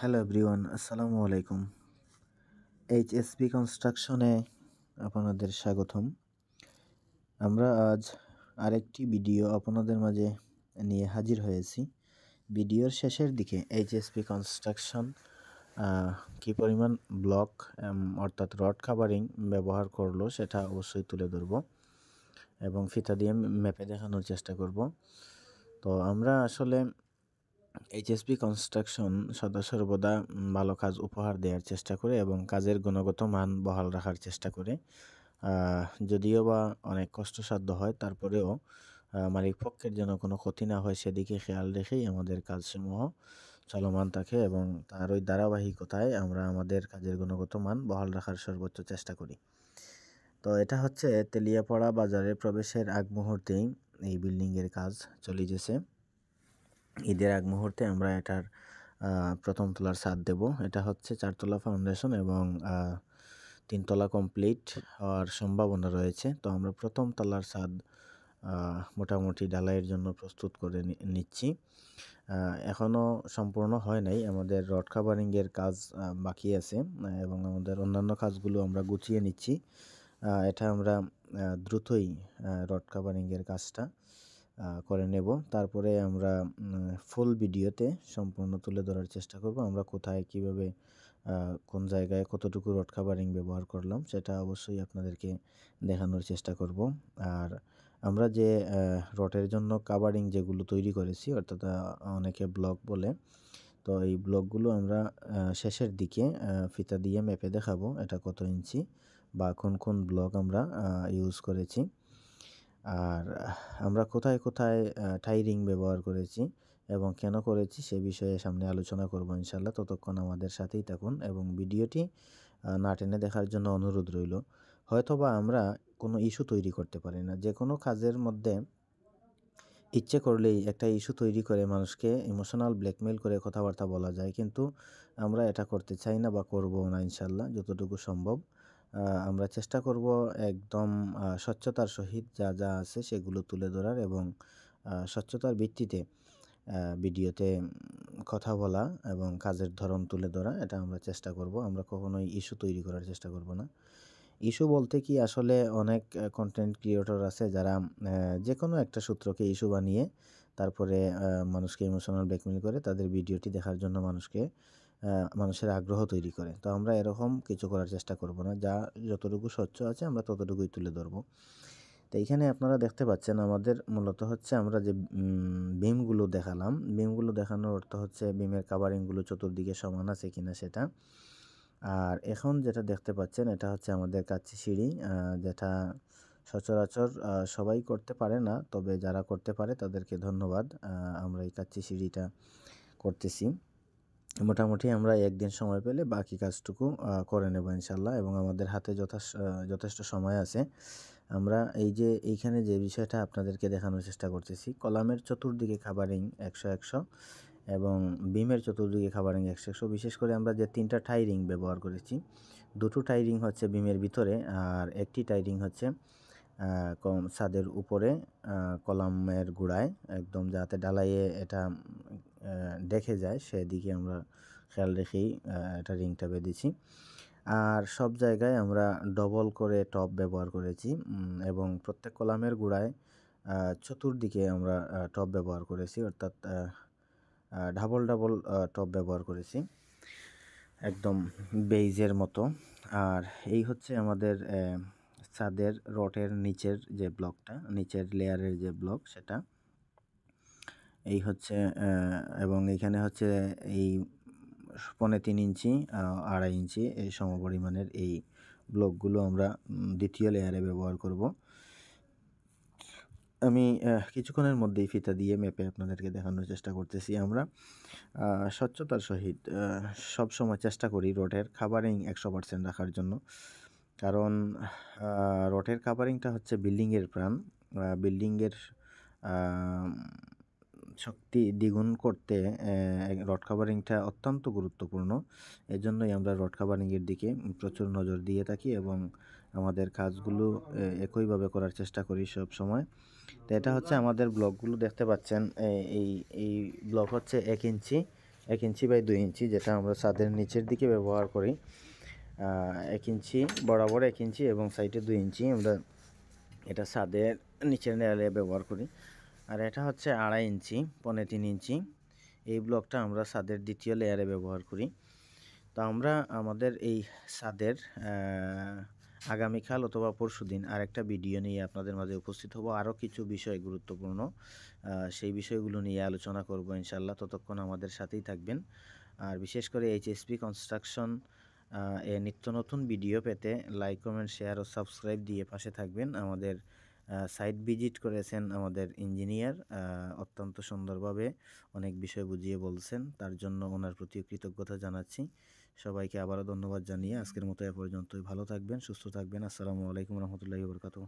Hello everyone, আসসালামু আলাইকুম। HSP কনস্ট্রাকশনে আপনাদের স্বাগতম। আমরা আজ আরেকটি ভিডিও আপনাদের মাঝে নিয়ে হাজির হয়েছি। ভিডিওর শেষের দিকে এইচএসপি কনস্ট্রাকশন কী পরিমাণ ব্লক অর্থাৎ রড কাভারিং ব্যবহার করলো সেটা অবশ্যই তুলে ধরব এবং ফিতা দিয়ে ম্যাপে দেখানোর চেষ্টা করব। তো আমরা আসলে এইচএসপি কনস্ট্রাকশন সর্বদা ভালো কাজ উপহার দেওয়ার চেষ্টা করে এবং কাজের গুণগত মান বহাল রাখার চেষ্টা করে। যদিও বা অনেক কষ্টসাধ্য হয়, তারপরেও মালিক পক্ষের যেন কোনো ক্ষতি না হয় সেদিকে খেয়াল রেখেই আমাদের কাজসমূহ চলমান থাকে এবং তার ওই ধারাবাহিকতায় আমরা আমাদের কাজের গুণগত মান বহাল রাখার সর্বোচ্চ চেষ্টা করি। তো এটা হচ্ছে তেলিয়াপাড়া বাজারে প্রবেশের আগ মুহূর্তেই এই বিল্ডিংয়ের কাজ চলে গেছে। ঈদের আগ মুহূর্তে আমরা এটার প্রথম তলার ছাদ দেব। এটা হচ্ছে 4 তলা ফাউন্ডেশন এবং 3 তলা কমপ্লিট হওয়ার সম্ভাবনা রয়েছে। তো আমরা প্রথম তলার ছাদ মোটামুটি ঢালাইয়ের জন্য প্রস্তুত করে নিচ্ছি। এখনও সম্পূর্ণ হয় নাই, আমাদের রড কাভারিংয়ের কাজ বাকি আছে এবং আমাদের অন্যান্য কাজগুলো আমরা গুছিয়ে নিচ্ছি। এটা আমরা দ্রুতই রড কাভারিংয়ের কাজটা করে নেব। তারপরে আমরা ফুল ভিডিওতে সম্পূর্ণ তুলে ধরার চেষ্টা করব। আমরা কোথায় কিভাবে কোন জায়গায় কতটুকু রড কাভারিং ব্যবহার করলাম সেটা অবশ্যই আপনাদেরকে দেখানোর চেষ্টা করব। আর আমরা যে রডের জন্য কাভারিং যেগুলো তৈরি করেছি, অর্থাৎ অনেকে ব্লক বলে, তো এই ব্লকগুলো আমরা শেষের দিকে ফিতা দিয়ে মেপে দেখাবো এটা কত ইঞ্চি বা কোন কোন ব্লক আমরা ইউজ করেছি। আর আমরা কোথায় কোথায় টাইরিং ব্যবহার করেছি এবং কেন করেছি সে বিষয়ে সামনে আলোচনা করব ইনশাল্লাহ। ততক্ষণ আমাদের সাথেই থাকুন এবং ভিডিওটি না টেনে দেখার জন্য অনুরোধ রইল। হয়তোবা আমরা কোনো ইস্যু তৈরি করতে পারি না, যে কোনো কাজের মধ্যে ইচ্ছে করলেই একটা ইস্যু তৈরি করে মানুষকে ইমোশনাল ব্ল্যাকমেল করে কথাবার্তা বলা যায়, কিন্তু আমরা এটা করতে চাই না বা করব না ইনশাল্লাহ। যতটুকু সম্ভব আমরা চেষ্টা করব একদম স্বচ্ছতার সহিত যা যা আছে সেগুলো তুলে ধরার এবং স্বচ্ছতার ভিত্তিতে ভিডিওতে কথা বলা এবং কাজের ধরন তুলে ধরা, এটা আমরা চেষ্টা করব। আমরা কখনোই ইস্যু তৈরি করার চেষ্টা করব না। ইস্যু বলতে কি, আসলে অনেক কন্টেন্ট ক্রিয়েটর আছে যারা যে কোনো একটা সূত্রকে ইস্যু বানিয়ে তারপরে মানুষকে ইমোশনাল ব্ল্যাকমেল করে তাদের ভিডিওটি দেখার জন্য মানুষের আগ্রহ তৈরি করে। তো আমরা এরকম কিছু করার চেষ্টা করব না, যা যতটুকু স্বচ্ছ আছে আমরা ততটুকুই তুলে ধরব। তো এইখানে আপনারা দেখতে পাচ্ছেন আমাদের মূলত হচ্ছে আমরা যে বিমগুলো দেখালাম, বিমগুলো দেখানোর অর্থ হচ্ছে বিমের কাভারিংগুলো চতুর্দিকে সমান আছে কিনা সেটা। আর এখন যেটা দেখতে পাচ্ছেন এটা হচ্ছে আমাদের কাচ্চি সিঁড়ি, যেটা সচরাচর সবাই করতে পারে না, তবে যারা করতে পারে তাদেরকে ধন্যবাদ। আমরা এই কাচ্চি সিঁড়িটা করতেছি। মোটামুটি আমরা একদিন সময় পেলে বাকি কাজটুকু করে নেব ইনশাল্লাহ এবং আমাদের হাতে যথেষ্ট সময় আছে। আমরা এইখানে যে বিষয়টা আপনাদেরকে দেখানোর চেষ্টা করতেছি, কলামের চতুর্দিকে কাভারিং 100-100 এবং বিমের চতুর্দিকে কাভারিং 100-100। বিশেষ করে আমরা যে 3টা টাইরিং ব্যবহার করেছি, 2টো টাইরিং হচ্ছে বিমের ভিতরে আর একটি টাইরিং হচ্ছে ছাদের উপরে কলামের গোড়ায়, একদম যাতে ঢালাইয়ে এটা দেখে যায় সেদিকে আমরা খেয়াল রেখেই এটা রিংটা বেঁধেছি। আর সব জায়গায় আমরা ডবল করে টপ ব্যবহার করেছি এবং প্রত্যেক কলামের গোড়ায় চতুর্দিকে আমরা টপ ব্যবহার করেছি, অর্থাৎ ডাবল টপ ব্যবহার করেছি একদম বেইজের মতো। আর এই হচ্ছে আমাদের ছাদের রডের নিচের যে ব্লকটা, নিচের লেয়ারের যে ব্লক সেটা এই হচ্ছে, এবং এখানে হচ্ছে এই 3.5 ইঞ্চি 2.5 ইঞ্চি এই সমপরিমাণের এই ব্লকগুলো আমরা দ্বিতীয় লেয়ারে ব্যবহার করব। আমি কিছুক্ষণের মধ্যেই ফিতা দিয়ে মেপে আপনাদেরকে দেখানোর চেষ্টা করতেছি। আমরা স্বচ্ছতার সহিত সবসময় চেষ্টা করি রডের কাভারিং 100% রাখার জন্য, কারণ রডের কাভারিংটা হচ্ছে বিল্ডিংয়ের প্রাণ। বিল্ডিংয়ের শক্তি দ্বিগুণ করতে রড কাভারিংটা অত্যন্ত গুরুত্বপূর্ণ। এজন্যই আমরা রড কাভারিংয়ের দিকে প্রচুর নজর দিয়ে থাকি এবং আমাদের কাজগুলো একইভাবে করার চেষ্টা করি সব সময়। তো এটা হচ্ছে আমাদের ব্লকগুলো দেখতে পাচ্ছেন, এই ব্লক হচ্ছে 1 ইঞ্চি 1 ইঞ্চি বাই 2 ইঞ্চি, যেটা আমরা ছাদের নিচের দিকে ব্যবহার করি। 1 ইঞ্চি বরাবর 1 ইঞ্চি এবং সাইডে 2 ইঞ্চি আমরা এটা ছাদের নিচের দেয়ালে ব্যবহার করি। আর এটা হচ্ছে 2.5 ইঞ্চি 3.5 ইঞ্চি, এই ব্লকটা আমরা ছাদের দ্বিতীয় লেয়ারে ব্যবহার করি। তো আমরা আমাদের এই ছাদের আগামীকাল অথবা পরশুদিন আরেকটা ভিডিও নিয়ে আপনাদের মাঝে উপস্থিত হব। আরও কিছু বিষয় গুরুত্বপূর্ণ, সেই বিষয়গুলো নিয়ে আলোচনা করব ইনশাআল্লাহ। ততক্ষণ আমাদের সাথেই থাকবেন। আর বিশেষ করে এইচএসপি কনস্ট্রাকশন এ নিত্য নতুন ভিডিও পেতে লাইক, কমেন্ট, শেয়ার ও সাবস্ক্রাইব দিয়ে পাশে থাকবেন। আমাদের সাইট ভিজিট করেছেন আমাদের ইঞ্জিনিয়ার, অত্যন্ত সুন্দরভাবে অনেক বিষয় বুঝিয়ে বলছেন, তার জন্য ওনার প্রতি কৃতজ্ঞতা জানাচ্ছি। সবাইকে আবারও ধন্যবাদ জানিয়ে আজকের মতো এ পর্যন্তই। ভালো থাকবেন, সুস্থ থাকবেন। আসসালামু আলাইকুম রহমতুল্লাহি ওয়া বারাকাতুহু।